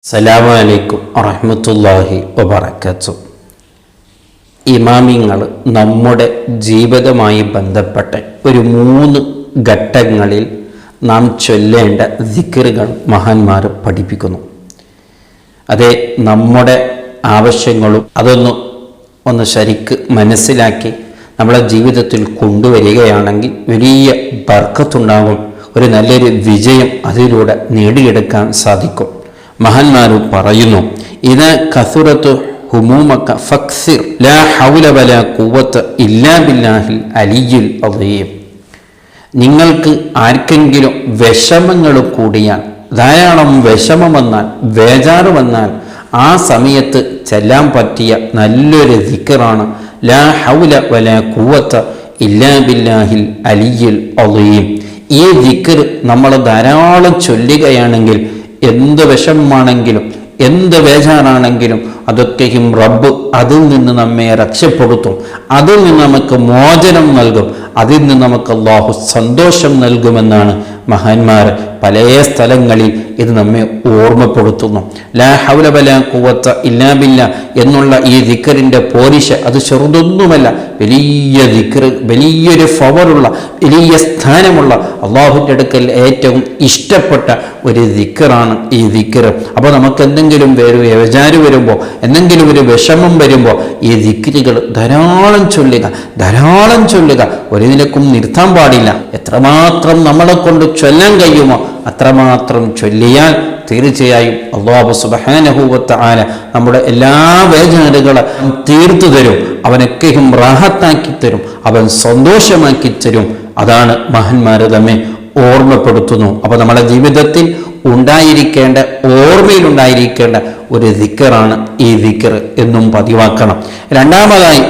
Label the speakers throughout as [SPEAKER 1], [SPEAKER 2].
[SPEAKER 1] അസ്സലാമു അലൈക്കും വറഹ്മത്തുള്ളാഹി വബറകാതുഹു. ഇമാമിങ്ങൾ നമ്മുടെ ജീവിതവുമായി ബന്ധപ്പെട്ട ഒരു 3 ഘട്ടങ്ങളിൽ നാം ചൊല്ലേണ്ട ദിക്റുകൾ മഹാന്മാർ പഠിപ്പിക്കുന്നു. അതേ നമ്മുടെ ആവശ്യങ്ങളും ഒന്ന് ശരിക്ക് മനസ്സിലാക്കി നമ്മളെ ജീവിതത്തിൽ കൊണ്ടുവരികയാണെങ്കിൽ വലിയ ബർക്കത്തുണ്ടാകും, ഒരു നല്ലൊരു വിജയം അതിലൂടെ നേടിയെടുക്കാൻ സാധിക്കും. മഹാന്മാർ പറയുന്നു, ഇദാ കസുറത്തു ഹുമൂമക ഫക്സിർ ലാ ഹൗല വലാ ഖുവത ഇല്ലാ ബില്ലാഹിൽ അലിയ്യുൽ അദീം. നിങ്ങൾക്ക് ആർക്കെങ്കിലും വിഷമങ്ങൾ കൂടിയാൽ, ധാരാളം വിഷമം വന്നാൽ, ബേജാറ് വന്നാൽ, ആ സമയത്ത് ചെല്ലാൻ പറ്റിയ നല്ലൊരു ദിക്റാണ് ലാ ഹൗല വലാ ഖുവത ഇല്ലാ ബില്ലാഹിൽ അലിയ്യുൽ അദീം. ഈ ദിക്ർ നമ്മൾ ധാരാളം ചൊല്ലുകയാണെങ്കിൽ എന്ത് വിഷമമാണെങ്കിലും എന്ത് ബേജാറാണെങ്കിലും അതൊക്കെയും റബ്ബ് അതിൽ നിന്ന് നമ്മെ രക്ഷപ്പെടുത്തും, അതിൽ നിന്ന് നമുക്ക് മോചനം നൽകും, അതിൽ നിന്ന് നമുക്ക് അല്ലാഹു സന്തോഷം നൽകുമെന്നാണ് മഹാന്മാർ പല സ്ഥലങ്ങളിൽ ഇത് നമ്മെ ഓർമ്മപ്പെടുത്തുന്നു. ലാ ഹൗല വലാ ഖുവത ഇല്ലാ ബില്ലാ എന്നുള്ള ഈ ദിക്റിന്റെ പോരിശ അത് ചെറുതൊന്നുമല്ല, വലിയ ദിക്ർ, വലിയൊരു പവറുള്ള, വലിയ സ്ഥാനമുള്ള, അല്ലാഹുവിന്റെ അടുക്കൽ ഏറ്റവും ഇഷ്ടപ്പെട്ട ഒരു ദിക്റാണ് ഈ ദിക്ർ. അപ്പോൾ നമുക്ക് എന്തെങ്കിലും വിചാരം വരുമ്പോൾ, എന്തെങ്കിലും ഒരു വിഷമം വരുമ്പോൾ ഈ ദിക്റുകൾ ധാരാളം ചൊല്ലുക, ഒരു നിലക്കും നിർത്താൻ പാടില്ല. എത്രമാത്രം നമ്മളെ കൊണ്ട് ചൊല്ലാൻ കഴിയുമോ അത്രമാത്രം ചൊല്ലിയാൽ തീർച്ചയായും അല്ലാഹു സുബ്ഹാനഹു വ തആല നമ്മുടെ എല്ലാ വേദനകളും തീർത്തു തരും, അവനൊക്കെയും റാഹത്താക്കി തരും, അവൻ സന്തോഷമാക്കി തരും. അതാണ് മഹാന്മാർ നമ്മെ ഓർമ്മപ്പെടുത്തുന്നു. അപ്പോൾ നമ്മുടെ ജീവിതത്തിൽ ഉണ്ടായിരിക്കേണ്ട, ഓർമ്മയിലുണ്ടായിരിക്കേണ്ട ഒരു ദിക്റാണ് ഈ ദിക്ർ എന്നും പതിവാക്കണം. രണ്ടാമതായി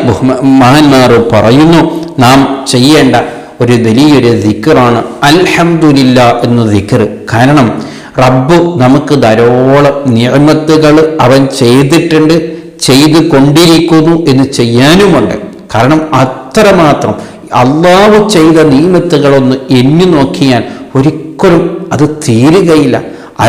[SPEAKER 1] മഹാന്മാർ പറയുന്നു, നാം ചെയ്യേണ്ട ഒരു വലിയൊരു ദിക്റാണ് അൽഹംദുലില്ലാ എന്ന ദിക്ർ. കാരണം റബ്ബ് നമുക്ക് ധാരാളം നിഅമത്തുകൾ അവൻ ചെയ്തിട്ടുണ്ട്, ചെയ്തു കൊണ്ടിരിക്കുന്നു എന്ന് ചെയ്യാനുമുണ്ട്. കാരണം അത്രമാത്രം അള്ളാഹു ചെയ്ത നിഅമത്തുകളൊന്ന് എണ്ണി നോക്കിയാൽ ഒരിക്കലും അത് തീരുകയില്ല.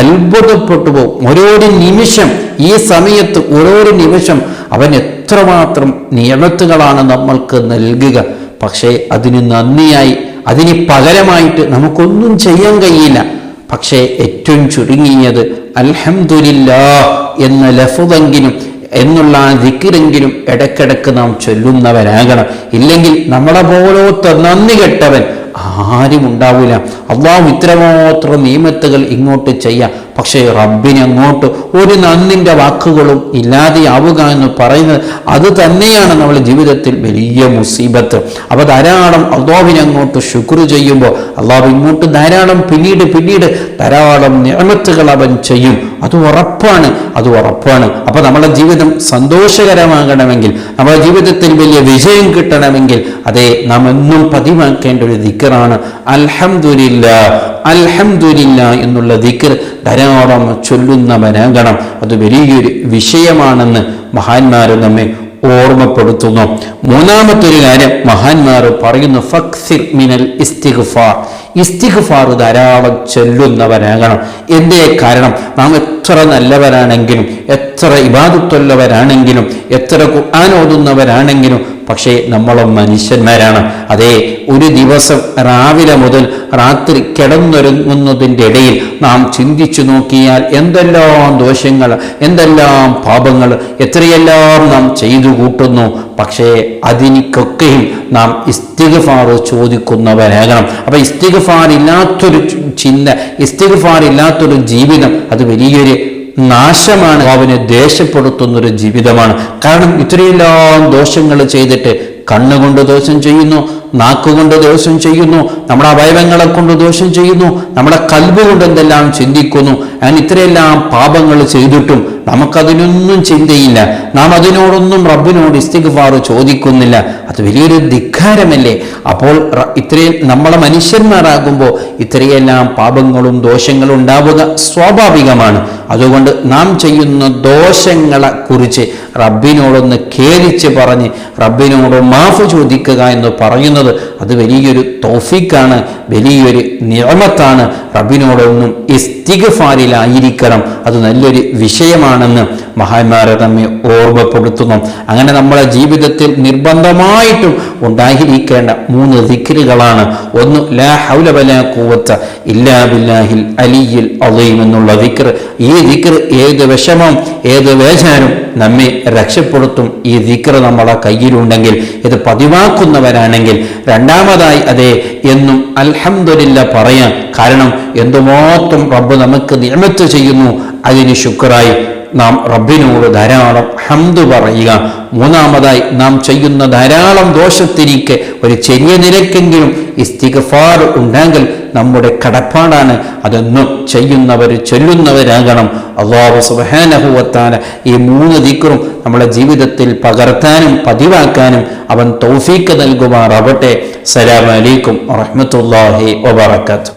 [SPEAKER 1] അത്ഭുതപ്പെട്ടു പോകും. ഓരോരു നിമിഷം, ഈ സമയത്ത് ഓരോരു നിമിഷം അവൻ എത്രമാത്രം നിഅമത്തുകളാണ് നമ്മൾക്ക് നൽകുക. പക്ഷേ അതിന് നന്ദിയായി, അതിന് പകരമായിട്ട് നമുക്കൊന്നും ചെയ്യാൻ കഴിയില്ല. പക്ഷേ ഏറ്റവും ചുരുങ്ങിയത് അൽഹംദുലില്ലാ എന്ന ലഫ്ദെങ്കിലും, എന്നുള്ള ദിക്റെങ്കിലും ഇടയ്ക്കിടയ്ക്ക് നാം ചൊല്ലുന്നവരാകണം. ഇല്ലെങ്കിൽ നമ്മളെ പോലത്തെ നന്ദി കെട്ടവൻ ആരും ഉണ്ടാവില്ല. അള്ളാഹു ഇത്രമാത്രം നിയമത്തുകൾ ഇങ്ങോട്ട് ചെയ്യാം, പക്ഷേ റബ്ബിന് അങ്ങോട്ട് ഒരു നന്ദിൻ്റെ വാക്കുകളും ഇല്ലാതെയാവുക എന്ന് പറയുന്നത് അത് തന്നെയാണ് നമ്മുടെ ജീവിതത്തിൽ വലിയ മുസീബത്ത്. അപ്പോൾ ധാരാളം അള്ളാഹുവിനെ അങ്ങോട്ട് ശുക്ർ ചെയ്യുമ്പോൾ അള്ളാഹു ഇങ്ങോട്ട് ധാരാളം പിന്നീട് ധാരാളം നിഅമത്തുകൾ അവൻ ചെയ്യും. അത് ഉറപ്പാണ്. അപ്പോൾ നമ്മുടെ ജീവിതം സന്തോഷകരമാകണമെങ്കിൽ, നമ്മുടെ ജീവിതത്തിൽ വലിയ വിജയം കിട്ടണമെങ്കിൽ അതേ നാം എന്നും പതിവാക്കേണ്ട ഒരു ദിക്റാണ് അൽഹംദുലില്ലാ എന്നുള്ള ദിക്ർ ധാരാളം ചൊല്ലുന്നവനാകണം. അത് വലിയൊരു വിഷയമാണെന്ന് മഹാന്മാർ നമ്മെ ഓർമ്മപ്പെടുത്തുന്നു. മൂന്നാമത്തെ ഒരു കാര്യം മഹാന്മാർ പറയുന്നു, ഫക്സിർ മിനൽ ഇസ്തിഗ്ഫാർ ധാരാളം ചൊല്ലുന്നവരാകണം. എന്തേ കാരണം? നാം എത്ര നല്ലവരാണെങ്കിലും, എത്ര ഇബാദത്തുള്ളവരാണെങ്കിലും, എത്ര ഖുർആൻ ഓതുന്നവരാണെങ്കിലും, പക്ഷേ നമ്മളും മനുഷ്യന്മാരാണ്. അതേ, ഒരു ദിവസം രാവിലെ മുതൽ രാത്രി കിടന്നുറങ്ങുന്നതിൻ്റെ ഇടയിൽ നാം ചിന്തിച്ചു നോക്കിയാൽ എന്തെല്ലാം ദോഷങ്ങൾ, എന്തെല്ലാം പാപങ്ങൾ, എത്രയെല്ലാം നാം ചെയ്തു കൂട്ടുന്നു. പക്ഷേ അതിനൊക്കെയും നാം ഇസ്തിഗ്ഫാർ ചോദിക്കുന്നവരാകണം. അപ്പൊ ഇസ്തിഗ്ഫാർ ഇല്ലാത്തൊരു ചിന്ത, ഇസ്തിഗ്ഫാർ ഇല്ലാത്തൊരു ജീവിതം അത് വലിയൊരു നാശമാണ്, അവനെ ദേഷ്യപ്പെടുത്തുന്നൊരു ജീവിതമാണ്. കാരണം ഇത്രയെല്ലാം ദോഷങ്ങൾ ചെയ്തിട്ട് കണ്ണുകൊണ്ട് ദോഷം ചെയ്യുന്നു, നാക്കുകൊണ്ട് ദോഷം ചെയ്യുന്നു, നമ്മുടെ അവയവങ്ങളെ കൊണ്ട് ദോഷം ചെയ്യുന്നു, നമ്മുടെ കൽബ് കൊണ്ട് എന്തെല്ലാം ചിന്തിക്കുന്നു. അങ്ങനെ ഇത്രയെല്ലാം പാപങ്ങൾ ചെയ്തിട്ടും നമുക്കതിനൊന്നും ചിന്തയില്ല, നാം അതിനോടൊന്നും റബ്ബിനോട് ഇസ്തിഗ്ഫാർ ചോദിക്കുന്നില്ല. അത് വലിയൊരു ധിക്കാരമല്ലേ? അപ്പോൾ ഇത്രയും നമ്മളെ മനുഷ്യന്മാരാകുമ്പോൾ ഇത്രയെല്ലാം പാപങ്ങളും ദോഷങ്ങളും ഉണ്ടാവുക സ്വാഭാവികമാണ്. അതുകൊണ്ട് നാം ചെയ്യുന്ന ദോഷങ്ങളെ കുറിച്ച് റബ്ബിനോടൊന്ന് ഖേദിച്ച് പറഞ്ഞ് റബ്ബിനോട് മാഫ് ചോദിക്കുക എന്ന് പറയുന്നത് ചെയ്യുന്നത് അത് വലിയൊരു തൗഫീഖാണ്, വലിയൊരു നിഅമത്താണ്. റബ്ബിനോടൊന്നും ഇസ്തിഗ്ഫാറിലായിരിക്കണം, അത് നല്ലൊരു വിഷയമാണെന്ന് മഹാന്മാരെ നമ്മെ ഓർമ്മപ്പെടുത്തുന്നു. അങ്ങനെ നമ്മളെ ജീവിതത്തിൽ നിർബന്ധമായിട്ടും ഉണ്ടായിരിക്കേണ്ട 3 ദിക്റുകളാണ്. ഒന്ന് ലാ ഹൗല വലാ ഖുവത ഇല്ലാ ബില്ലാഹിൽ അലിയിൽ അളീം എന്നുള്ള ദിക്ർ. ഈ ദിക്ർ ഏത് വിഷമം ഏത് വേദനയും നമ്മെ രക്ഷപ്പെടുത്തും. ഈ ദിക്ർ നമ്മളെ കയ്യിലുണ്ടെങ്കിൽ, ഇത് പതിവാക്കുന്നവരാണെങ്കിൽ. രണ്ടാമതായി അതേ എന്നും അൽഹംദുലില്ലാ പറയാൻ. കാരണം എന്തുമാത്രം റബ്ബ് നമുക്ക് നിഅമത്ത് ചെയ്യുന്നു, അതിന് ശുക്റായി നാം റബ്ബിനോട് ധാരാളം ഹംദ് പറയുക. മൂന്നാമതായി നാം ചെയ്യുന്ന ധാരാളം ദോഷത്തിരിക്കെ ഒരു ചെറിയ നിരക്കെങ്കിലും ഇസ്തിഗ്ഫാർ ഉണ്ടെങ്കിൽ നമ്മുടെ കടപ്പാടാണ്. അതൊന്നും ചെയ്യുന്നവർ ചൊല്ലുന്നവരാകണം. അല്ലാഹു സുബ്ഹാനഹു വ തആല ഈ 3 ദിക്റും നമ്മുടെ ജീവിതത്തിൽ പകർത്താനും പതിവാക്കാനും അവൻ തൗഫീഖ് നൽകുമാറാവട്ടെ. അസ്സലാമു അലൈക്കും വറഹ്മത്തുള്ളാഹി വബറകാതുഹു.